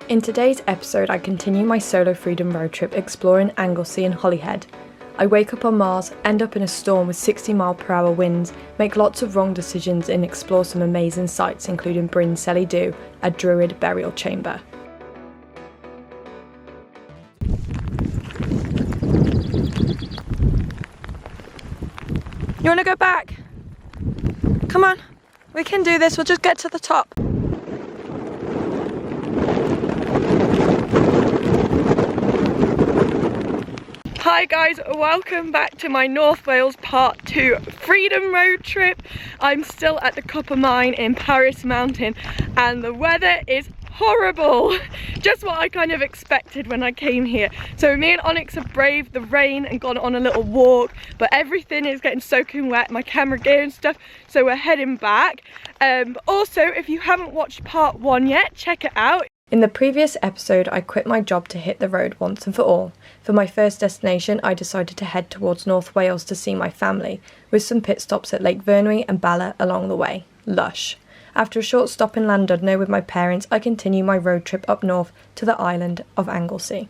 In today's episode, I continue my solo freedom road trip exploring Anglesey and Holyhead. I wake up on Mars, end up in a storm with 60-mile-per-hour winds, make lots of wrong decisions and explore some amazing sights including Bryn, Celli, a druid burial chamber. You want to go back? Come on, we can do this, we'll just get to the top. Hi guys, welcome back to my North Wales Part 2 Freedom Road trip. I'm still at the copper mine in Paris Mountain and the weather is horrible. Just what I kind of expected when I came here. So me and Onyx have braved the rain and gone on a little walk, but everything is getting soaking wet, my camera gear and stuff, so we're heading back. Also, if you haven't watched Part 1 yet, check it out. In the previous episode, I quit my job to hit the road once and for all. For my first destination, I decided to head towards North Wales to see my family, with some pit stops at Lake Vyrnwy and Bala along the way. Lush. After a short stop in Llandudno with my parents, I continue my road trip up north to the island of Anglesey.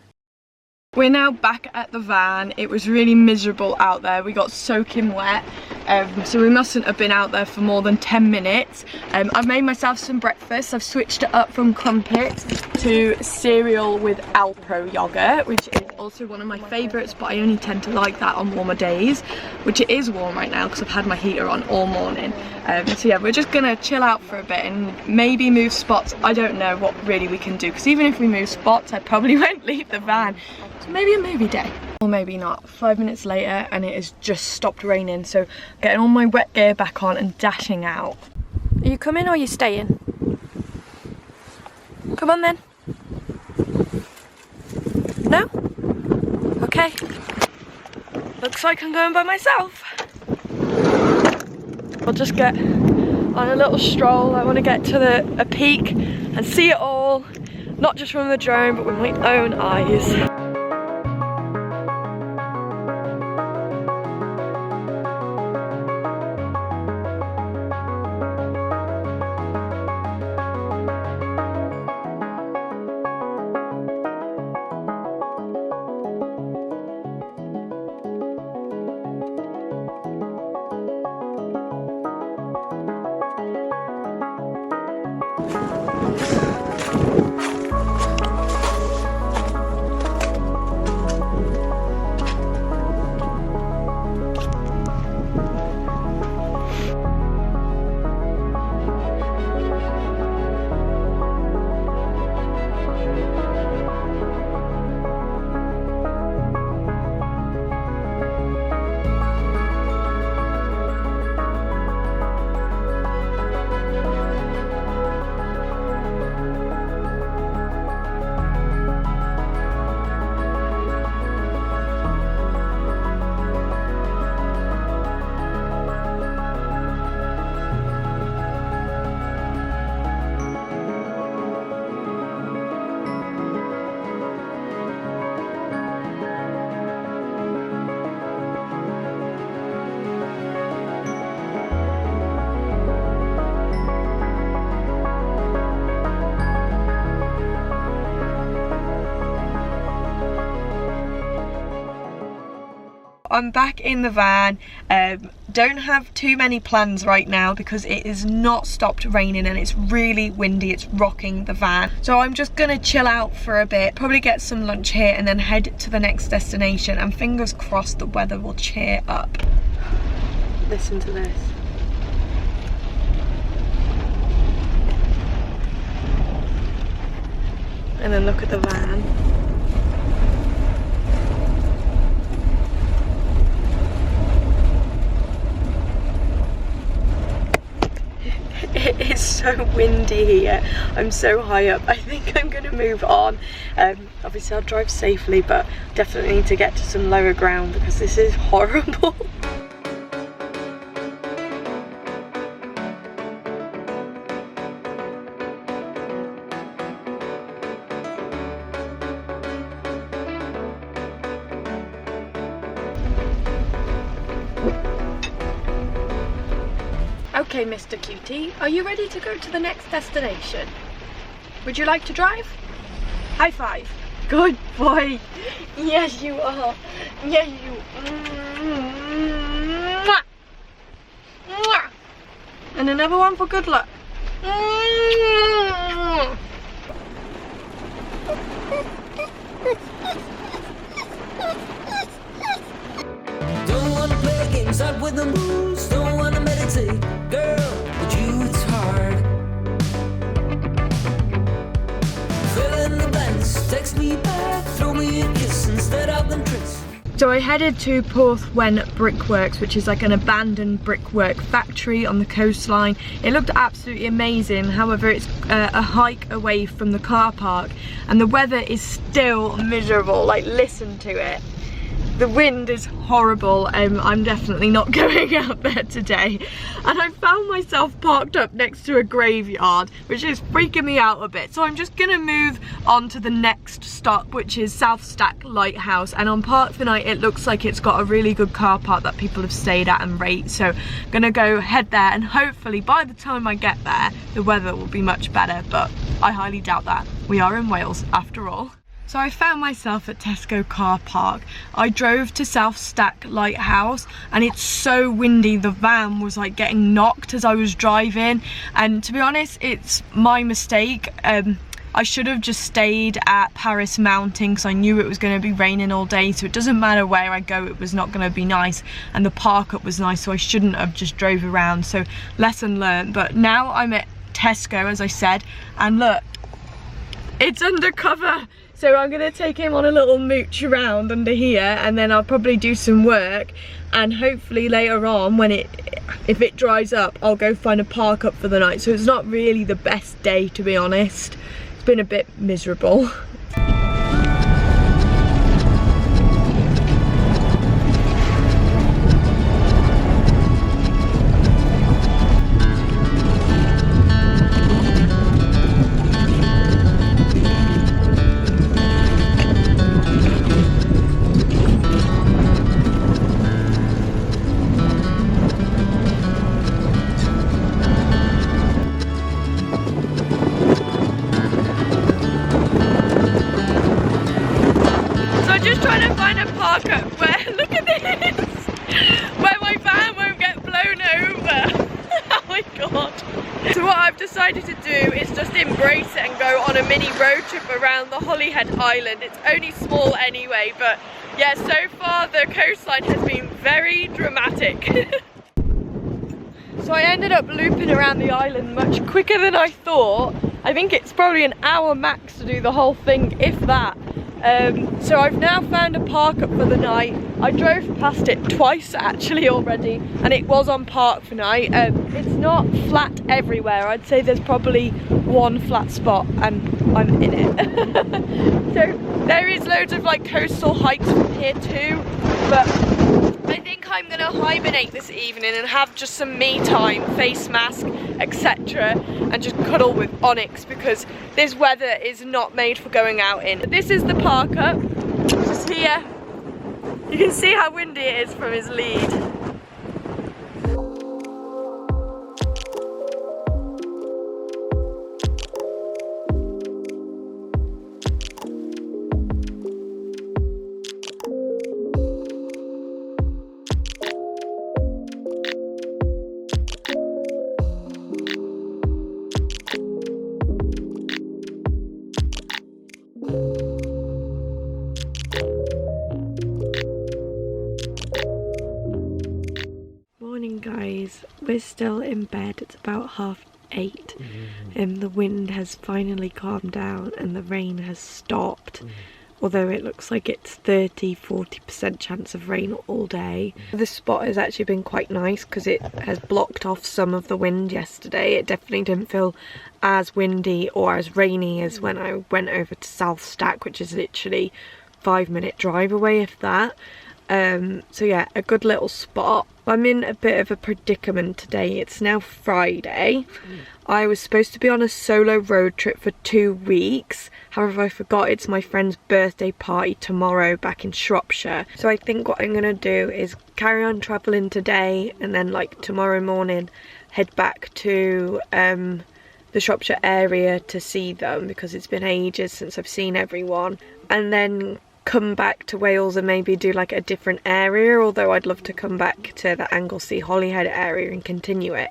We're now back at the van. It was really miserable out there. We got soaking wet, so we mustn't have been out there for more than 10 minutes. I've made myself some breakfast. I've switched it up from crumpets to cereal with Alpro yogurt, which is also one of my favourites, but I only tend to like that on warmer days, which it is warm right now because I've had my heater on all morning. So yeah, we're just gonna chill out for a bit and maybe move spots. I don't know what really we can do, because even if we move spots, I probably won't leave the van. So maybe a movie day, or maybe not. 5 minutes later and it has just stopped raining, so getting all my wet gear back on and dashing out. Are you coming or are you staying? Come on then. No? Okay. Looks like I'm going by myself. I'll just get on a little stroll. I want to get to a peak and see it all, not just from the drone, but with my own eyes. I'm back in the van. Don't have too many plans right now because it is not stopped raining and it's really windy. It's rocking the van. So I'm just gonna chill out for a bit, probably get some lunch here and then head to the next destination, and fingers crossed the weather will cheer up. Listen to this. And then look at the van. It is so windy here. I'm so high up. I think I'm gonna move on. Obviously I'll drive safely, but definitely need to get to some lower ground because this is horrible. Okay, Mr. Cutie, are you ready to go to the next destination? Would you like to drive? High five. Good boy. Yes, you are. Yes, you. Mwah. Mwah. And another one for good luck. Mwah. Don't wanna play games out with the moves. Don't wanna meditate, girl. With you it's hard. Fill in the blanks. Text me back. Throw me a kiss instead of them tricks. So I headed to Porthwen Brickworks, which is like an abandoned brickwork factory on the coastline. It looked absolutely amazing, however it's a hike away from the car park and the weather is still miserable. Like, listen to it. The wind is horrible. I'm definitely not going out there today. And I found myself parked up next to a graveyard, which is freaking me out a bit. So I'm just gonna move on to the next stop, which is South Stack Lighthouse. And on Park for Night, it looks like it's got a really good car park that people have stayed at and rate. So I'm gonna go head there, and hopefully by the time I get there, the weather will be much better, but I highly doubt that. We are in Wales after all. So I found myself at Tesco car park. I drove to South Stack Lighthouse and it's so windy, the van was like getting knocked as I was driving, and to be honest, it's my mistake. I should have just stayed at Paris Mountain because I knew it was going to be raining all day, so it doesn't matter where I go, it was not going to be nice, and the park up was nice, so I shouldn't have just drove around. So lesson learned. But now I'm at Tesco, as I said, and look, it's undercover. So I'm gonna take him on a little mooch around under here, and then I'll probably do some work, and hopefully later on, when if it dries up, I'll go find a park up for the night. So it's not really the best day, to be honest. It's been a bit miserable. Look at this! Where my van won't get blown over. Oh my god. So what I've decided to do is just embrace it and go on a mini road trip around the Holyhead island. It's only small anyway, but yeah, so far the coastline has been very dramatic. So I ended up looping around the island much quicker than I thought. I think it's probably an hour max to do the whole thing, if that. So I've now found a park up for the night. I drove past it twice actually already, and it was on Park for Night. It's not flat everywhere. I'd say there's probably one flat spot and I'm in it. So there is loads of like coastal hikes from here too, but I think I'm gonna hibernate this evening and have just some me time, face mask, etc., and just cuddle with Onyx because this weather is not made for going out in. This is the park up, just here. You can see how windy it is from his lead. Guys, we're still in bed. It's about 8:30 and the wind has finally calmed down and the rain has stopped, although it looks like it's 30-40% chance of rain all day. This spot has actually been quite nice because it has blocked off some of the wind yesterday. It definitely didn't feel as windy or as rainy as when I went over to South Stack, which is literally 5-minute drive away, if that. So yeah, a good little spot. I'm in a bit of a predicament today. It's now Friday. I was supposed to be on a solo road trip for 2 weeks. However, I forgot it's my friend's birthday party tomorrow back in Shropshire. So I think what I'm gonna do is carry on traveling today and then like tomorrow morning head back to the the Shropshire area to see them because it's been ages since I've seen everyone, and then come back to Wales and maybe do like a different area, although I'd love to come back to the Anglesey Holyhead area and continue it.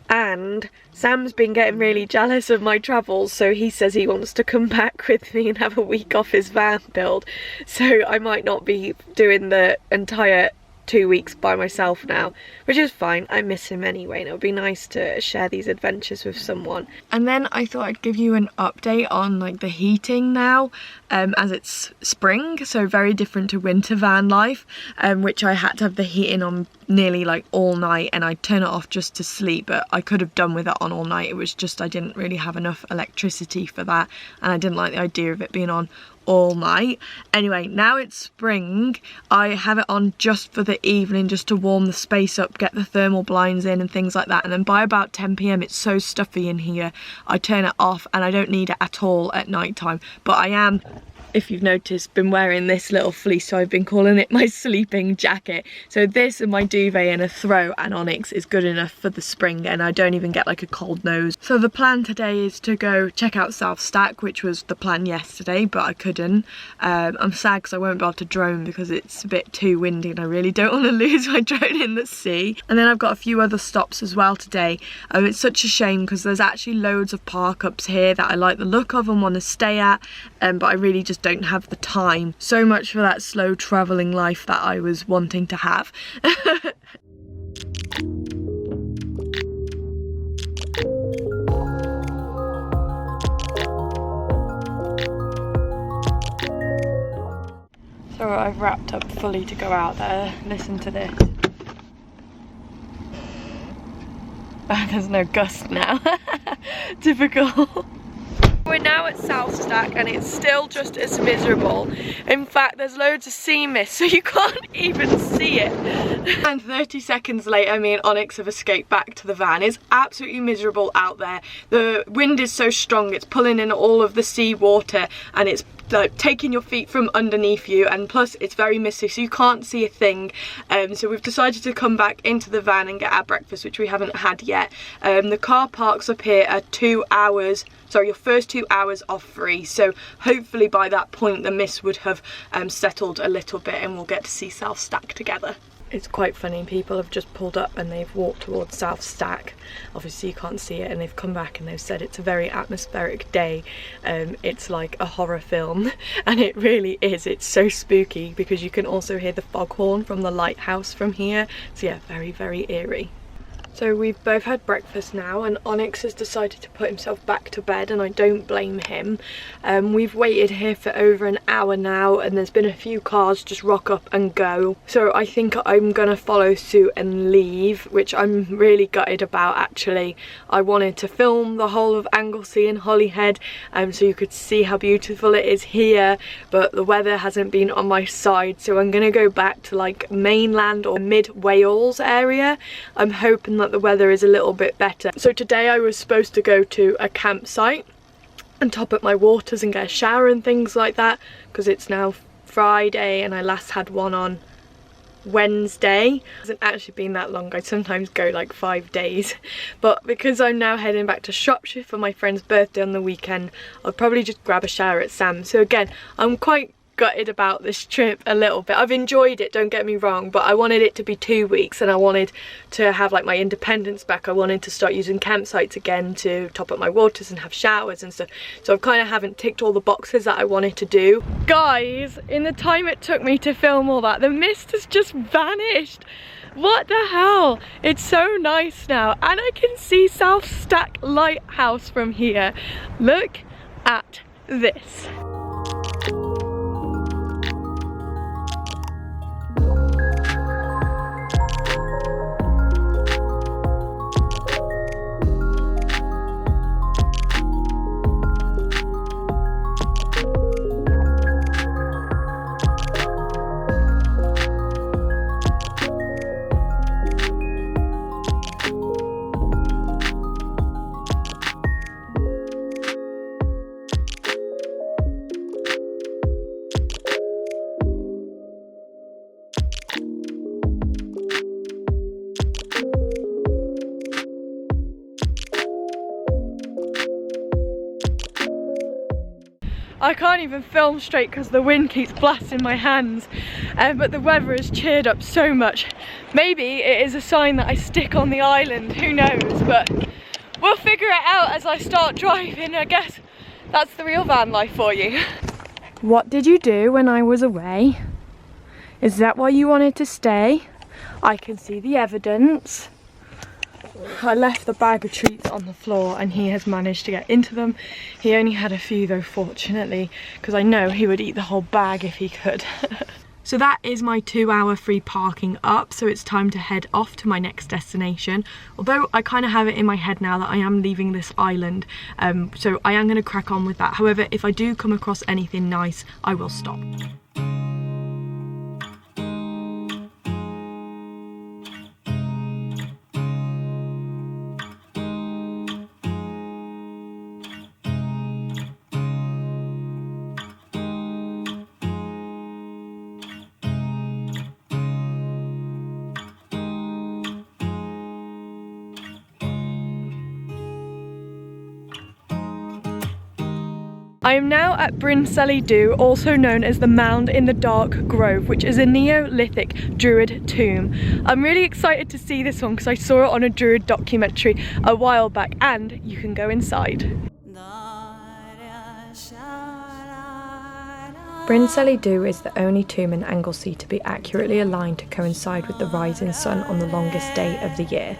And Sam's been getting really jealous of my travels, so he says he wants to come back with me and have a week off his van build, so I might not be doing the entire 2 weeks by myself now, which is fine. I miss him anyway, and it would be nice to share these adventures with someone. And then I thought I'd give you an update on like the heating now, as it's spring, so very different to winter van life, which I had to have the heating on nearly like all night, and I'd turn it off just to sleep, but I could have done with it on all night. It was just I didn't really have enough electricity for that, and I didn't like the idea of it being on all night. Anyway, now it's spring, I have it on just for the evening, just to warm the space up, get the thermal blinds in and things like that, and then by about 10 PM it's so stuffy in here, I turn it off, and I don't need it at all at night time. But I am, if you've noticed, been wearing this little fleece, so I've been calling it my sleeping jacket. So this and my duvet and a throw and Onyx is good enough for the spring, and I don't even get like a cold nose. So the plan today is to go check out South Stack, which was the plan yesterday, but I couldn't. I'm sad because I won't be able to drone because it's a bit too windy, and I really don't want to lose my drone in the sea. And then I've got a few other stops as well today. It's such a shame because there's actually loads of park ups here that I like the look of and want to stay at, but I really just don't have the time. So much for that slow travelling life that I was wanting to have. So I've wrapped up fully to go out there. Listen to this. Oh, there's no gust now. Typical. We're now at South Stack and it's still just as miserable. In fact, there's loads of sea mist, so you can't even see it. And 30 seconds later, me and Onyx have escaped back to the van. It's absolutely miserable out there. The wind is so strong, it's pulling in all of the sea water, and it's like taking your feet from underneath you, and plus it's very misty, so you can't see a thing. So we've decided to come back into the van and get our breakfast, which we haven't had yet. The car parks up here are 2 hours, sorry, your first 2 hours are free, so hopefully by that point the mist would have settled a little bit and we'll get to see South Stack together. It's quite funny, people have just pulled up and they've walked towards South Stack. Obviously you can't see it, and they've come back and they've said it's a very atmospheric day. It's like a horror film, and it really is. It's so spooky because you can also hear the foghorn from the lighthouse from here. So yeah, very, very eerie. So we've both had breakfast now, and Onyx has decided to put himself back to bed, and I don't blame him. We've waited here for over an hour now, and there's been a few cars just rock up and go. So I think I'm gonna follow suit and leave, which I'm really gutted about actually. I wanted to film the whole of Anglesey and Holyhead, so you could see how beautiful it is here, but the weather hasn't been on my side, so I'm gonna go back to like mainland or mid-Wales area. I'm hoping that the weather is a little bit better. So today I was supposed to go to a campsite and top up my waters and get a shower and things like that, because it's now Friday and I last had one on Wednesday. It hasn't actually been that long. I sometimes go like 5 days, but because I'm now heading back to Shropshire for my friend's birthday on the weekend, I'll probably just grab a shower at Sam's. So again, I'm quite gutted about this trip a little bit. I've enjoyed it, don't get me wrong, but I wanted it to be 2 weeks, and I wanted to have like my independence back. I wanted to start using campsites again to top up my waters and have showers and stuff. So I kind of haven't ticked all the boxes that I wanted to do. Guys, in the time it took me to film all that, the mist has just vanished. What the hell? It's so nice now, and I can see South Stack Lighthouse from here. Look at this. I can't even film straight because the wind keeps blasting my hands. But the weather has cheered up so much. Maybe it is a sign that I stick on the island, who knows, but we'll figure it out as I start driving. I guess that's the real van life for you. What did you do when I was away? Is that why you wanted to stay? I can see the evidence. I left the bag of treats on the floor and he has managed to get into them. He only had a few though, fortunately, because I know he would eat the whole bag if he could. So that is my 2-hour free parking up, so it's time to head off to my next destination. Although I kind of have it in my head now that I am leaving this island, so I am going to crack on with that. However, if I do come across anything nice, I will stop. I am now at Bryn, Celli, also known as the Mound in the Dark Grove, which is a Neolithic Druid tomb. I'm really excited to see this one because I saw it on a Druid documentary a while back, and you can go inside. Bryn, Celli is the only tomb in Anglesey to be accurately aligned to coincide with the rising sun on the longest day of the year.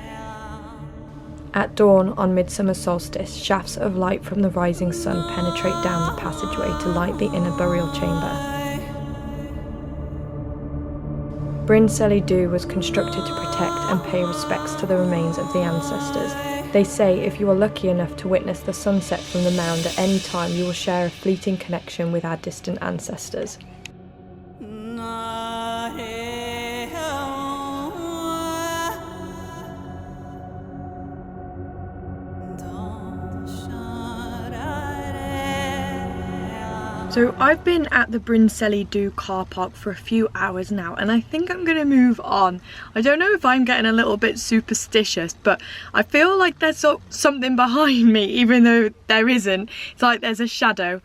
At dawn on midsummer solstice, shafts of light from the rising sun penetrate down the passageway to light the inner burial chamber. Bryn, Celli was constructed to protect and pay respects to the remains of the ancestors. They say if you are lucky enough to witness the sunset from the mound at any time, you will share a fleeting connection with our distant ancestors. So I've been at the Bryn, Celli car park for a few hours now, and I think I'm gonna move on. I don't know if I'm getting a little bit superstitious, but I feel like there's something behind me, even though there isn't. It's like there's a shadow.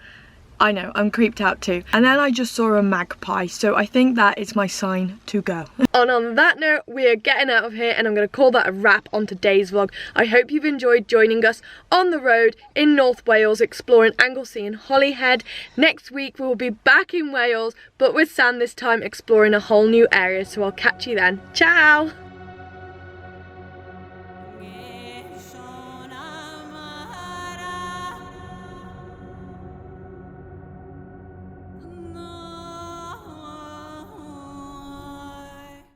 I know, I'm creeped out too. And then I just saw a magpie, so I think that is my sign to go. And on that note, we are getting out of here, and I'm going to call that a wrap on today's vlog. I hope you've enjoyed joining us on the road in North Wales, exploring Anglesey and Holyhead. Next week, we will be back in Wales, but with Sam this time, exploring a whole new area, so I'll catch you then. Ciao!